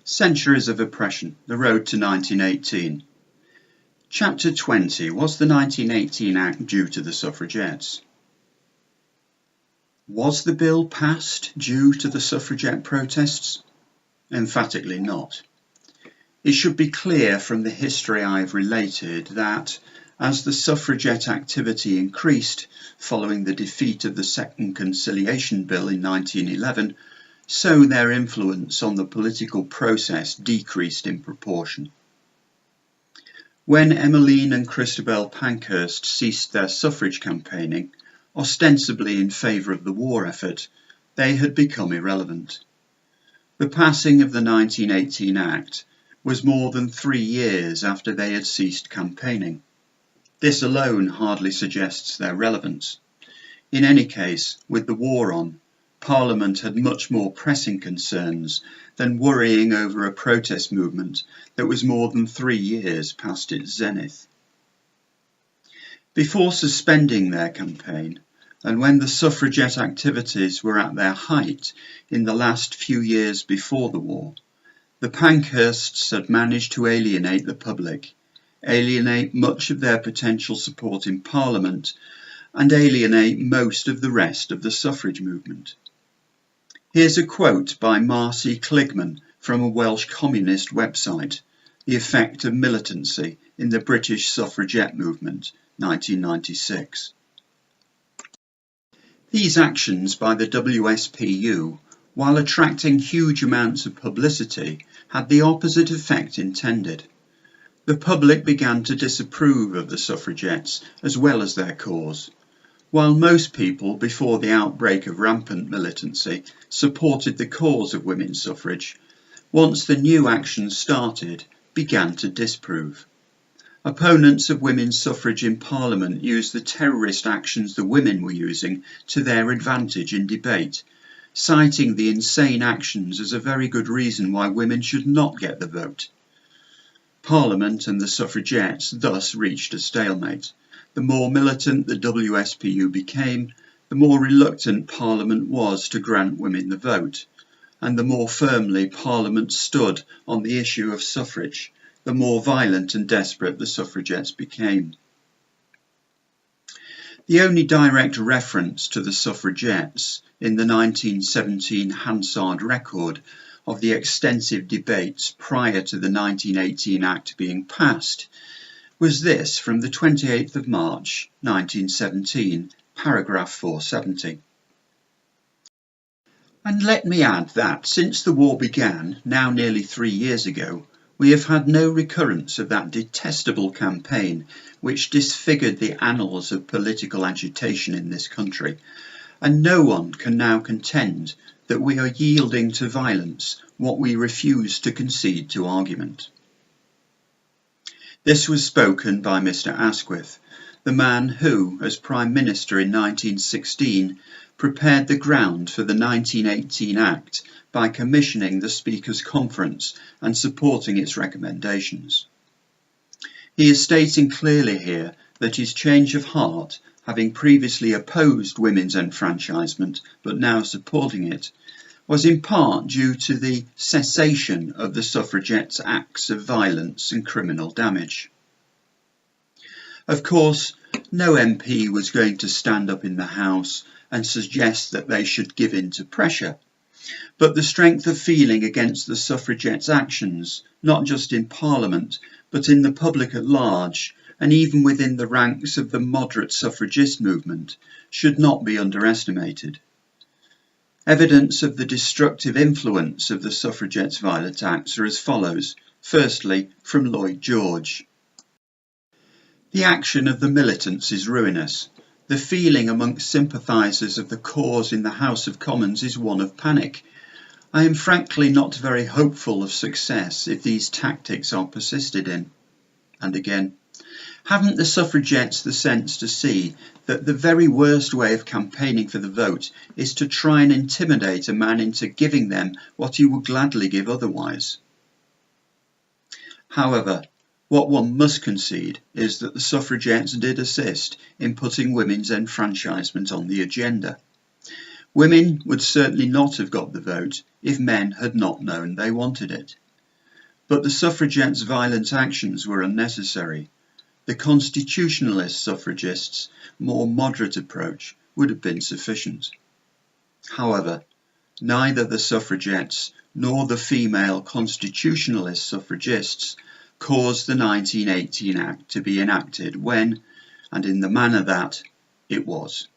Centuries of Oppression, The Road to 1918. Chapter 20. Was the 1918 Act due to the suffragettes? Was the bill passed due to the suffragette protests? Emphatically not. It should be clear from the history I have related that, as the suffragette activity increased following the defeat of the Second Conciliation Bill in 1911, so their influence on the political process decreased in proportion. When Emmeline and Christabel Pankhurst ceased their suffrage campaigning, ostensibly in favour of the war effort, they had become irrelevant. The passing of the 1918 Act was more than 3 years after they had ceased campaigning. This alone hardly suggests their relevance. In any case, with the war on, Parliament had much more pressing concerns than worrying over a protest movement that was more than 3 years past its zenith. Before suspending their campaign, and when the suffragette activities were at their height in the last few years before the war, the Pankhursts had managed to alienate the public, alienate much of their potential support in Parliament, and alienate most of the rest of the suffrage movement. Here's a quote by Marcy Cligman from a Welsh communist website, The Effect of Militancy in the British Suffragette Movement, 1996. These actions by the WSPU, while attracting huge amounts of publicity, had the opposite effect intended. The public began to disapprove of the suffragettes as well as their cause. While most people, before the outbreak of rampant militancy, supported the cause of women's suffrage, once the new action started, began to disprove. Opponents of women's suffrage in Parliament used the terrorist actions the women were using to their advantage in debate, citing the insane actions as a very good reason why women should not get the vote. Parliament and the suffragettes thus reached a stalemate. The more militant the WSPU became, the more reluctant Parliament was to grant women the vote, and the more firmly Parliament stood on the issue of suffrage, the more violent and desperate the suffragettes became. The only direct reference to the suffragettes in the 1917 Hansard record of the extensive debates prior to the 1918 Act being passed was this from the 28th of March 1917, paragraph 470. And let me add that since the war began, now nearly 3 years ago, we have had no recurrence of that detestable campaign which disfigured the annals of political agitation in this country, and no one can now contend that we are yielding to violence what we refuse to concede to argument. This was spoken by Mr. Asquith, the man who, as Prime Minister in 1916, prepared the ground for the 1918 Act by commissioning the Speakers' Conference and supporting its recommendations. He is stating clearly here that his change of heart, having previously opposed women's enfranchisement but now supporting it, was in part due to the cessation of the suffragettes' acts of violence and criminal damage. Of course, no MP was going to stand up in the House and suggest that they should give in to pressure, but the strength of feeling against the suffragettes' actions, not just in Parliament, but in the public at large, and even within the ranks of the moderate suffragist movement, should not be underestimated. Evidence of the destructive influence of the suffragettes' violent acts are as follows. Firstly, from Lloyd George. The action of the militants is ruinous. The feeling amongst sympathisers of the cause in the House of Commons is one of panic. I am frankly not very hopeful of success if these tactics are persisted in. And again, haven't the suffragettes the sense to see that the very worst way of campaigning for the vote is to try and intimidate a man into giving them what he would gladly give otherwise? However, what one must concede is that the suffragettes did assist in putting women's enfranchisement on the agenda. Women would certainly not have got the vote if men had not known they wanted it. But the suffragettes' violent actions were unnecessary. The constitutionalist suffragists' more moderate approach would have been sufficient. However, neither the suffragettes nor the female constitutionalist suffragists caused the 1918 Act to be enacted when, and in the manner that, it was.